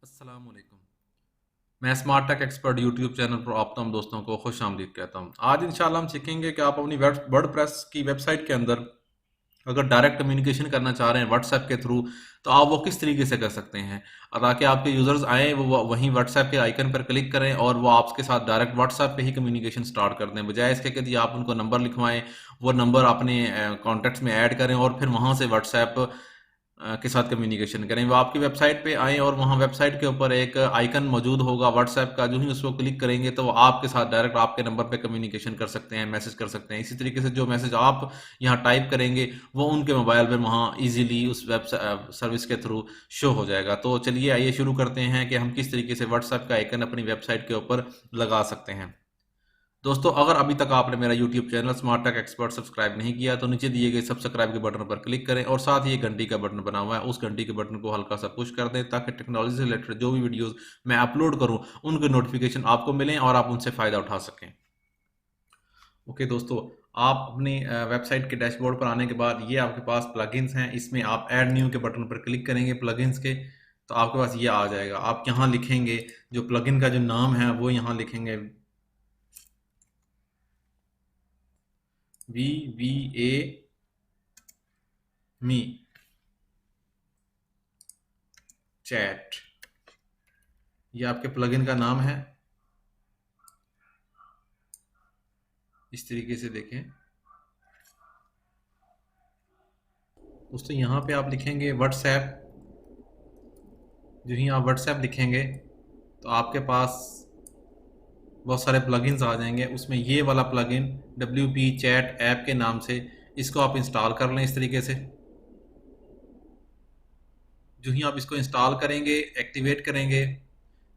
अस्सलामुअलैकुम। मैं smart tech expert YouTube channel पर आप तमाम दोस्तों को खुश आमदीद कहता हूँ। आज इंशाल्लाह हम सीखेंगे कि आप अपनी वर्डप्रेस की वेबसाइट के अंदर अगर डायरेक्ट कम्युनिकेशन करना चाह रहे हैं व्हाट्सएप के थ्रू, तो आप वो किस तरीके से कर सकते हैं। और ताकि आपके यूज़र्स आएँ, वो वहीं व्हाट्सएप के आइकन पर क्लिक करें और वो आपके साथ डायरेक्ट व्हाट्सएप पे ही कम्युनिकेशन स्टार्ट कर दें। बजाय इसके कि जी आप उनको नंबर लिखवाएँ, वो नंबर अपने कॉन्टैक्ट्स में ऐड करें और फिर वहाँ से व्हाट्सएप के साथ कम्युनिकेशन करें। वो आपकी वेबसाइट पे आएँ और वहाँ वेबसाइट के ऊपर एक आइकन मौजूद होगा व्हाट्सएप का, जो ही उस पर क्लिक करेंगे तो वो आपके साथ डायरेक्ट आपके नंबर पे कम्युनिकेशन कर सकते हैं, मैसेज कर सकते हैं। इसी तरीके से जो मैसेज आप यहाँ टाइप करेंगे वो उनके मोबाइल पे वहाँ ईजिली उस सर्विस के थ्रू शो हो जाएगा। तो चलिए आइए शुरू करते हैं कि हम किस तरीके से व्हाट्सएप का आइकन अपनी वेबसाइट के ऊपर लगा सकते हैं। दोस्तों, अगर अभी तक आपने मेरा YouTube channel smart tech expert subscribe नहीं किया तो नीचे दिए गए सब्सक्राइब के बटन पर क्लिक करें और साथ ही एक घंटी का बटन बना हुआ है, उस घंटी के बटन को हल्का सा पुश कर दें ताकि टेक्नोलॉजी से रिलेटेड जो भी वीडियोस मैं अपलोड करूं उनके नोटिफिकेशन आपको मिलें और आप उनसे फ़ायदा उठा सकें। ओके दोस्तों, आप अपनी वेबसाइट के डैशबोर्ड पर आने के बाद ये आपके पास प्लगइन्स हैं, इसमें आप ऐड न्यू के बटन पर क्लिक करेंगे प्लगइन्स के, तो आपके पास ये आ जाएगा। आप यहाँ लिखेंगे, जो प्लगइन का जो नाम है वो यहाँ लिखेंगे VVA मी चैट। ये आपके प्लगइन का नाम है। इस तरीके से देखें दोस्तों, यहाँ पे आप लिखेंगे व्हाट्सएप। जो ही आप व्हाट्सएप लिखेंगे तो आपके पास बहुत सारे प्लगइन्स आ जाएंगे। उसमें ये वाला प्लगइन WP चैट ऐप के नाम से, इसको आप इंस्टॉल कर लें इस तरीके से। जो ही आप इसको इंस्टॉल करेंगे, एक्टिवेट करेंगे,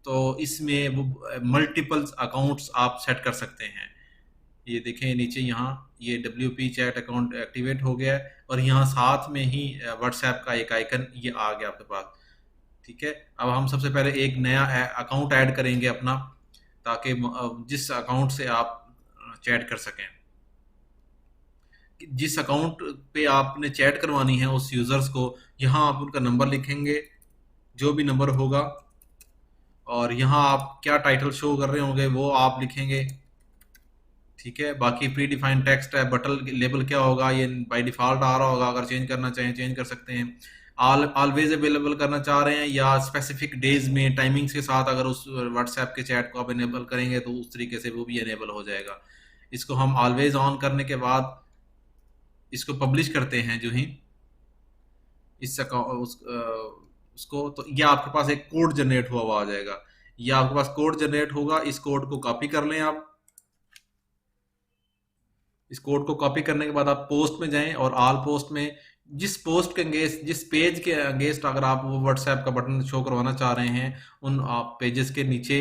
तो इसमें वो मल्टीपल अकाउंट्स आप सेट कर सकते हैं। ये देखें नीचे यहाँ ये WP चैट अकाउंट एक्टिवेट हो गया है और यहाँ साथ में ही व्हाट्सएप का एक आइकन ये आ गया आपके पास। ठीक है, अब हम सबसे पहले एक नया अकाउंट ऐड करेंगे अपना, ताकि जिस अकाउंट से आप चैट कर सकें। जिस अकाउंट पे आपने चैट करवानी है उस यूज़र्स को, यहाँ आप उनका नंबर लिखेंगे, जो भी नंबर होगा, और यहाँ आप क्या टाइटल शो कर रहे होंगे वो आप लिखेंगे। ठीक है, बाकी प्री डिफाइंड टेक्स्ट है, बटन लेबल क्या होगा ये बाय डिफॉल्ट आ रहा होगा, अगर चेंज करना चाहें चेंज कर सकते हैं। ऑलवेज अवेलेबल करना चाह रहे हैं या स्पेसिफिक डेज में टाइमिंग्स के साथ अगर उस व्हाट्सएप के चैट को आप इनेबल करेंगे तो उस तरीके से वो भी इनेबल हो जाएगा। इसको हम ऑलवेज ऑन करने के बाद इसको पब्लिश करते हैं। जो ही इस उसको, तो ये आपके पास एक कोड जनरेट हुआ हुआ आ जाएगा। ये आपके पास कोड जनरेट होगा, इस कोड को कॉपी कर लें आप। इस कोड को कॉपी करने के बाद आप पोस्ट में जाएं और ऑल पोस्ट में जिस पोस्ट के अगेंस्ट, जिस पेज के अगेंस्ट अगर आप वो व्हाट्सएप का बटन शो करवाना चाह रहे हैं, उन आप पेजेस के नीचे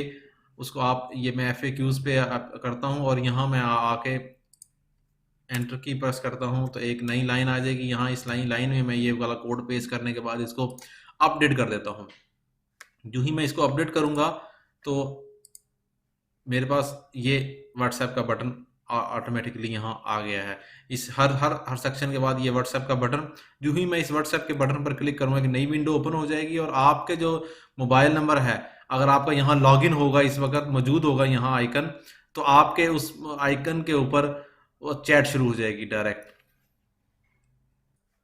उसको आप, ये मैं FAQs पे करता हूं और यहाँ मैं आके एंटर की प्रेस करता हूं तो एक नई लाइन आ जाएगी। यहाँ इस लाइन में मैं ये वाला कोड पेस्ट करने के बाद इसको अपडेट कर देता हूँ। जो ही मैं इसको अपडेट करूंगा तो मेरे पास ये व्हाट्सएप का बटन ऑटोमेटिकली यहाँ आ गया है। इस हर हर हर सेक्शन के बाद ये व्हाट्सएप का बटन, जो ही मैं इस व्हाट्सएप के बटन पर क्लिक करूँगा, एक नई विंडो ओपन हो जाएगी और आपके जो मोबाइल नंबर है, अगर आपका यहाँ लॉगिन होगा, इस वक्त मौजूद होगा यहाँ आइकन, तो आपके उस आइकन के ऊपर वो चैट शुरू हो जाएगी डायरेक्ट।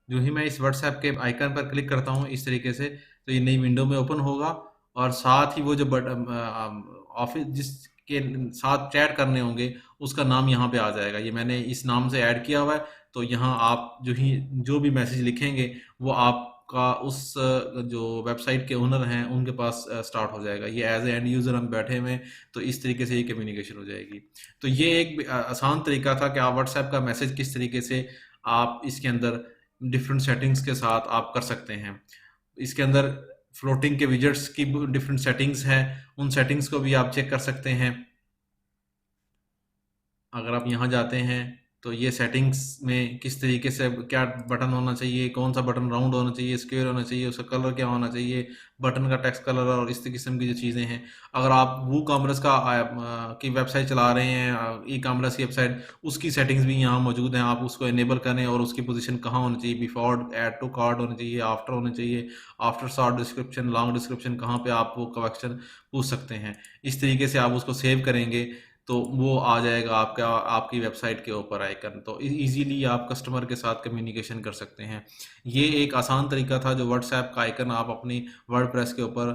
जो ही मैं इस व्हाट्सएप के आइकन पर क्लिक करता हूँ इस तरीके से, तो ये नई विंडो में ओपन होगा और साथ ही वो जो बटन ऑफिस जिसके साथ चैट करने होंगे उसका नाम यहाँ पे आ जाएगा। ये मैंने इस नाम से ऐड किया हुआ है, तो यहाँ आप जो भी मैसेज लिखेंगे वो आपका उस जो वेबसाइट के ओनर हैं उनके पास स्टार्ट हो जाएगा। ये एज ए एंड यूज़र हम बैठे हुए हैं, तो इस तरीके से ये कम्युनिकेशन हो जाएगी। तो ये एक आसान तरीका था कि आप व्हाट्सएप का मैसेज किस तरीके से आप इसके अंदर डिफरेंट सेटिंग्स के साथ आप कर सकते हैं। इसके अंदर फ्लोटिंग के विजेट्स की डिफरेंट सेटिंग्स हैं, उन सेटिंग्स को भी आप चेक कर सकते हैं। अगर आप यहाँ जाते हैं तो ये सेटिंग्स में किस तरीके से क्या बटन होना चाहिए, कौन सा बटन राउंड होना चाहिए, स्क्वायर होना चाहिए, उसका कलर क्या होना चाहिए, बटन का टेक्स्ट कलर और इस किस्म की जो चीज़ें हैं। अगर आप वो कॉमर्स का की वेबसाइट चला रहे हैं, ई कॉमर्स की वेबसाइट, उसकी सेटिंग्स भी यहाँ मौजूद हैं। आप उसको इनेबल करें और उसकी पोजीशन कहाँ होनी चाहिए, बिफोर ऐड टू कार्ट होनी चाहिए, आफ्टर होनी चाहिए, after short description, long description, कहाँ पे आप वो क्वेश्चन पूछ सकते हैं। इस तरीके से आप उसको सेव करेंगे तो वो आ जाएगा आपका, आपकी वेबसाइट के ऊपर आइकन। तो इजीली आप कस्टमर के साथ कम्युनिकेशन कर सकते हैं। ये एक आसान तरीका था जो व्हाट्सएप का आइकन आप अपनी वर्डप्रेस के ऊपर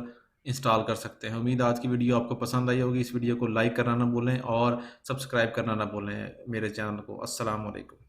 इंस्टॉल कर सकते हैं। उम्मीद आज की वीडियो आपको पसंद आई होगी। इस वीडियो को लाइक करना ना भूलें और सब्सक्राइब करना ना भूलें मेरे चैनल को। अस्सलाम वालेकुम।